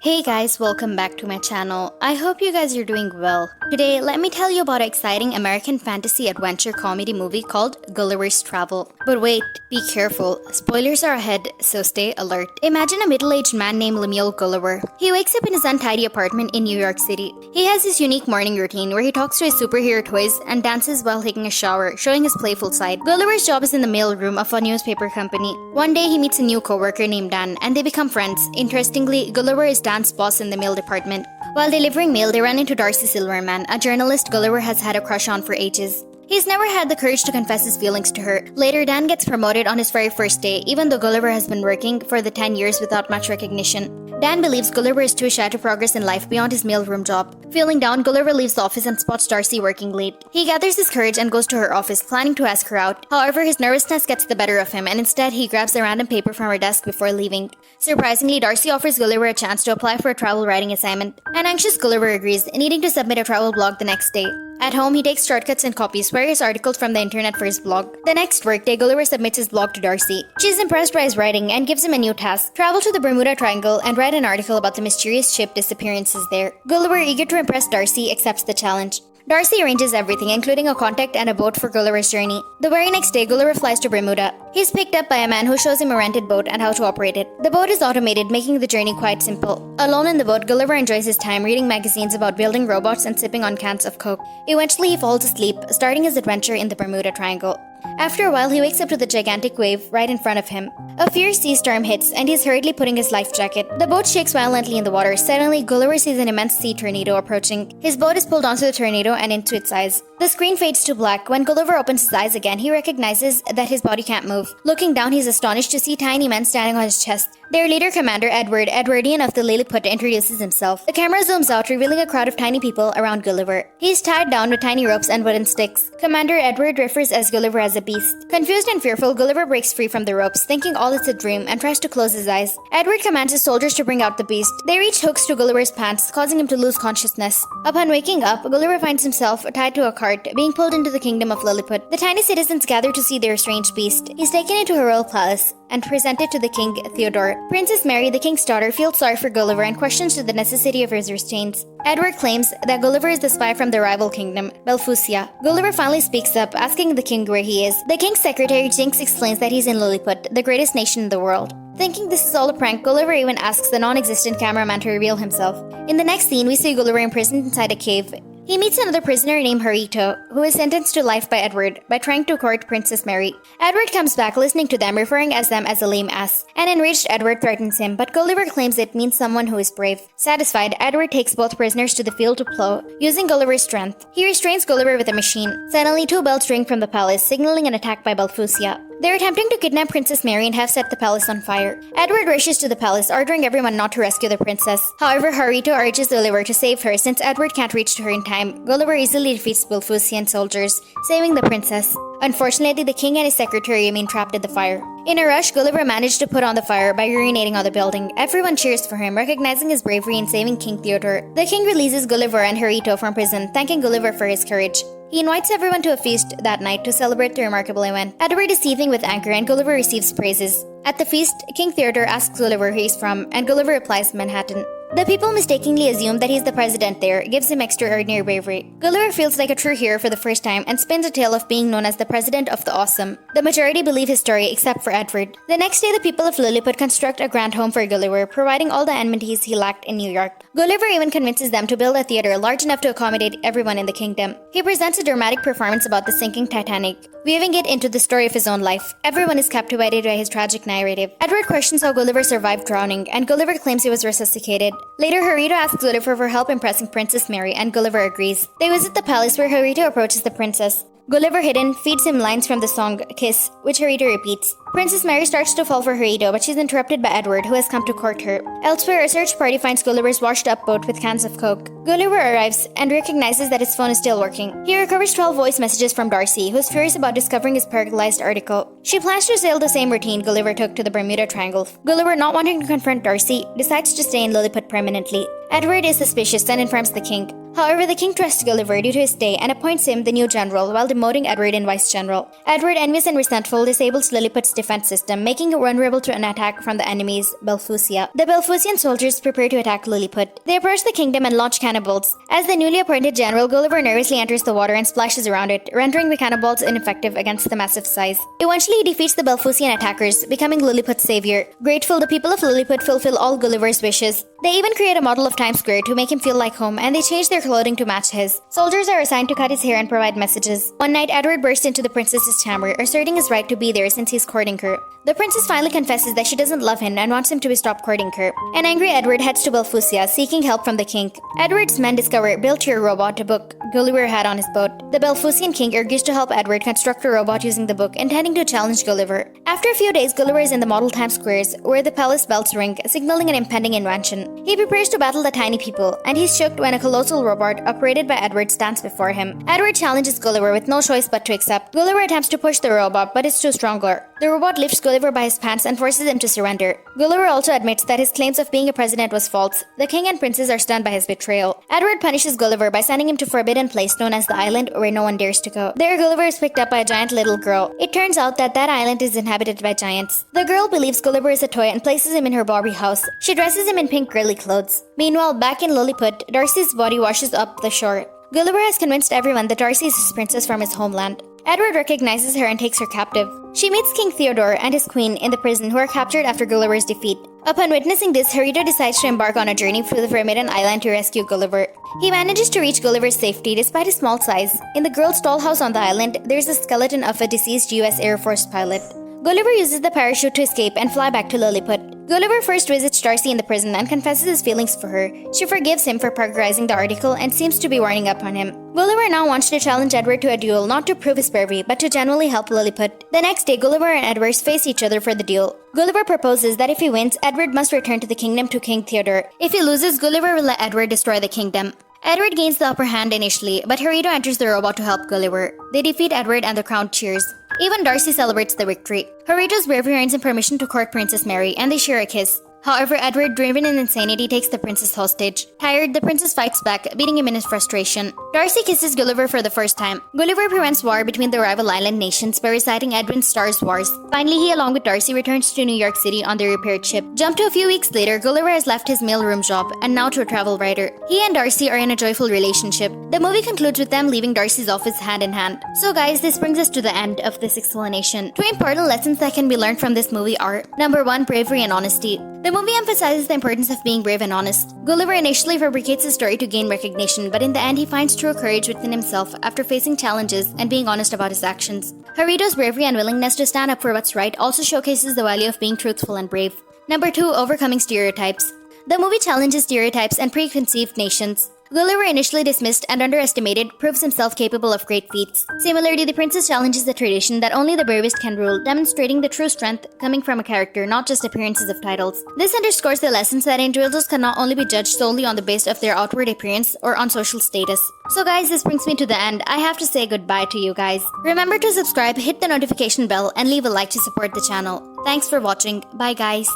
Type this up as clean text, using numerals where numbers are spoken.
Hey guys, welcome back to my channel. I hope you guys are doing well. Today, let me tell you about an exciting American fantasy adventure comedy movie called Gulliver's Travel. But wait, be careful. Spoilers are ahead, so stay alert. Imagine a middle-aged man named Lemuel Gulliver. He wakes up in his untidy apartment in New York City. He has his unique morning routine where he talks to his superhero toys and dances while taking a shower, showing his playful side. Gulliver's job is in the mailroom of a newspaper company. One day, he meets a new coworker named Dan, and they become friends. Interestingly, Gulliver is Dan's boss in the mail department. While delivering mail, they run into Darcy Silverman, a journalist Gulliver has had a crush on for ages. He's never had the courage to confess his feelings to her. Later, Dan gets promoted on his very first day, even though Gulliver has been working for the 10 years without much recognition. Dan believes Gulliver is too shy to progress in life beyond his mailroom job. Feeling down, Gulliver leaves the office and spots Darcy working late. He gathers his courage and goes to her office, planning to ask her out. However, his nervousness gets the better of him, and instead he grabs a random paper from her desk before leaving. Surprisingly, Darcy offers Gulliver a chance to apply for a travel writing assignment. An anxious Gulliver agrees, needing to submit a travel blog the next day. At home, he takes shortcuts and copies various articles from the internet for his blog. The next workday, Gulliver submits his blog to Darcy. She is impressed by his writing and gives him a new task: travel to the Bermuda Triangle and write an article about the mysterious ship disappearances there. Gulliver, eager to impress Darcy, accepts the challenge. Darcy arranges everything, including a contact and a boat for Gulliver's journey. The very next day, Gulliver flies to Bermuda. He's picked up by a man who shows him a rented boat and how to operate it. The boat is automated, making the journey quite simple. Alone in the boat, Gulliver enjoys his time reading magazines about building robots and sipping on cans of Coke. Eventually, he falls asleep, starting his adventure in the Bermuda Triangle. After a while, he wakes up to the gigantic wave right in front of him. A fierce sea storm hits, and he's hurriedly putting his life jacket. The boat shakes violently in the water. Suddenly, Gulliver sees an immense sea tornado approaching. His boat is pulled onto the tornado and into its eyes. The screen fades to black. When Gulliver opens his eyes again, he recognizes that his body can't move. Looking down, he's astonished to see tiny men standing on his chest. Their leader, Commander Edwardian of the Lilliput, introduces himself. The camera zooms out, revealing a crowd of tiny people around Gulliver. He's tied down with tiny ropes and wooden sticks. Commander Edward refers as Gulliver as a beast. Confused and fearful, Gulliver breaks free from the ropes, thinking all is a dream, and tries to close his eyes. Edward commands his soldiers to bring out the beast. They reach hooks to Gulliver's pants, causing him to lose consciousness. Upon waking up, Gulliver finds himself tied to a cart, being pulled into the kingdom of Lilliput. The tiny citizens gather to see their strange beast. He's taken into a royal palace and presented to the king, Theodore. Princess Mary, the king's daughter, feels sorry for Gulliver and questions the necessity of his restraints. Edward claims that Gulliver is the spy from the rival kingdom, Belphusia. Gulliver finally speaks up, asking the king where he is. The king's secretary, Jinx, explains that he's in Lilliput, the greatest nation in the world. Thinking this is all a prank, Gulliver even asks the non-existent cameraman to reveal himself. In the next scene, we see Gulliver imprisoned inside a cave. He meets another prisoner named Harito, who is sentenced to life by Edward by trying to court Princess Mary. Edward comes back listening to them, referring as them as a lame ass. An enraged Edward threatens him, but Gulliver claims it means someone who is brave. Satisfied, Edward takes both prisoners to the field to plow, using Gulliver's strength. He restrains Gulliver with a machine. Suddenly, two bells ring from the palace, signaling an attack by Belphusia. They're attempting to kidnap Princess Mary and have set the palace on fire. Edward rushes to the palace, ordering everyone not to rescue the princess. However, Harito urges Gulliver to save her since Edward can't reach to her in time. Gulliver easily defeats Belphusian soldiers, saving the princess. Unfortunately, the king and his secretary remain trapped in the fire. In a rush, Gulliver managed to put on the fire by urinating on the building. Everyone cheers for him, recognizing his bravery in saving King Theodore. The king releases Gulliver and Harito from prison, thanking Gulliver for his courage. He invites everyone to a feast that night to celebrate the remarkable event. Edward is seething with anger and Gulliver receives praises. At the feast, King Theodore asks Gulliver where he's from, and Gulliver replies Manhattan. The people mistakenly assume that he's the president there, gives him extraordinary bravery. Gulliver feels like a true hero for the first time and spins a tale of being known as the president of the awesome. The majority believe his story except for Edward. The next day, the people of Lilliput construct a grand home for Gulliver, providing all the amenities he lacked in New York. Gulliver even convinces them to build a theater large enough to accommodate everyone in the kingdom. He presents a dramatic performance about the sinking Titanic, weaving it into the story of his own life. Everyone is captivated by his tragic narrative. Edward questions how Gulliver survived drowning, and Gulliver claims he was resuscitated. Later, Harito asks Gulliver for help impressing Princess Mary, and Gulliver agrees. They visit the palace where Harito approaches the princess. Gulliver, hidden, feeds him lines from the song Kiss, which Harito repeats. Princess Mary starts to fall for Harito, but she's interrupted by Edward, who has come to court her. Elsewhere, a search party finds Gulliver's washed-up boat with cans of Coke. Gulliver arrives and recognizes that his phone is still working. He recovers 12 voice messages from Darcy, who's furious about discovering his paralyzed article. She plans to sail the same routine Gulliver took to the Bermuda Triangle. Gulliver, not wanting to confront Darcy, decides to stay in Lilliput permanently. Edward is suspicious and informs the king. However, the king trusts Gulliver due to his stay and appoints him the new general while demoting Edward in vice general. Edward, envious and resentful, disables Lilliput's defense system, making it vulnerable to an attack from the enemies, Belphusia. The Belphusian soldiers prepare to attack Lilliput. They approach the kingdom and launch cannonballs. As the newly appointed general, Gulliver nervously enters the water and splashes around it, rendering the cannonballs ineffective against the massive size. Eventually, he defeats the Belphusian attackers, becoming Lilliput's savior. Grateful, the people of Lilliput fulfill all Gulliver's wishes. They even create a model of Times Square to make him feel like home, and they change their clothing to match his. Soldiers are assigned to cut his hair and provide messages. One night, Edward bursts into the princess's chamber, asserting his right to be there since he's courting her. The princess finally confesses that she doesn't love him and wants him to stop courting her. An angry Edward heads to Belphusia, seeking help from the king. Edward's men discover built-your robot, a book Gulliver had on his boat. The Belphusian king argues to help Edward construct a robot using the book, intending to challenge Gulliver. After a few days, Gulliver is in the model Times Squares, where the palace bells ring, signaling an impending invention. He prepares to battle the tiny people, and he's shocked when a colossal robot, operated by Edward, stands before him. Edward challenges Gulliver with no choice but to accept. Gulliver attempts to push the robot, but it's too stronger. The robot lifts Gulliver by his pants and forces him to surrender. Gulliver also admits that his claims of being a president was false. The king and princess are stunned by his betrayal. Edward punishes Gulliver by sending him to a forbidden place known as the island where no one dares to go. There, Gulliver is picked up by a giant little girl. It turns out that island is inhabited by giants. The girl believes Gulliver is a toy and places him in her Barbie house. She dresses him in pink girly clothes. Meanwhile, back in Lilliput, Darcy's body washes up the shore. Gulliver has convinced everyone that Darcy is his princess from his homeland. Edward recognizes her and takes her captive. She meets King Theodore and his queen in the prison, who are captured after Gulliver's defeat. Upon witnessing this, Harito decides to embark on a journey through the Forbidden Island to rescue Gulliver. He manages to reach Gulliver's safety despite his small size. In the girl's dollhouse on the island, there's a skeleton of a deceased US Air Force pilot. Gulliver uses the parachute to escape and fly back to Lilliput. Gulliver first visits Darcy in the prison and confesses his feelings for her. She forgives him for parkerizing the article and seems to be warning up on him. Gulliver now wants to challenge Edward to a duel, not to prove his bravery, but to genuinely help Lilliput. The next day, Gulliver and Edward face each other for the duel. Gulliver proposes that if he wins, Edward must return to the kingdom to King Theodore. If he loses, Gulliver will let Edward destroy the kingdom. Edward gains the upper hand initially, but Harito enters the robot to help Gulliver. They defeat Edward and the crowd cheers. Even Darcy celebrates the victory. Harito's bravery earns him permission to court Princess Mary, and they share a kiss. However, Edward, driven in insanity, takes the princess hostage. Tired, the princess fights back, beating him in his frustration. Darcy kisses Gulliver for the first time. Gulliver prevents war between the rival island nations by reciting Edwin Starr's wars. Finally, he, along with Darcy, returns to New York City on their repaired ship. Jump to a few weeks later, Gulliver has left his mailroom job and now to a travel writer. He and Darcy are in a joyful relationship. The movie concludes with them leaving Darcy's office hand in hand. So guys, this brings us to the end of this explanation. Two important lessons that can be learned from this movie are: number 1, bravery and honesty. The movie emphasizes the importance of being brave and honest. Gulliver initially fabricates his story to gain recognition, but in the end he finds true courage within himself after facing challenges and being honest about his actions. Harito's bravery and willingness to stand up for what's right also showcases the value of being truthful and brave. Number 2, overcoming stereotypes. The movie challenges stereotypes and preconceived notions. Gulliver, initially dismissed and underestimated, proves himself capable of great feats. Similarly, the princess challenges the tradition that only the bravest can rule, demonstrating the true strength coming from a character, not just appearances of titles. This underscores the lessons that individuals can not only be judged solely on the basis of their outward appearance or on social status. So guys, this brings me to the end. I have to say goodbye to you guys. Remember to subscribe, hit the notification bell, and leave a like to support the channel. Thanks for watching. Bye guys.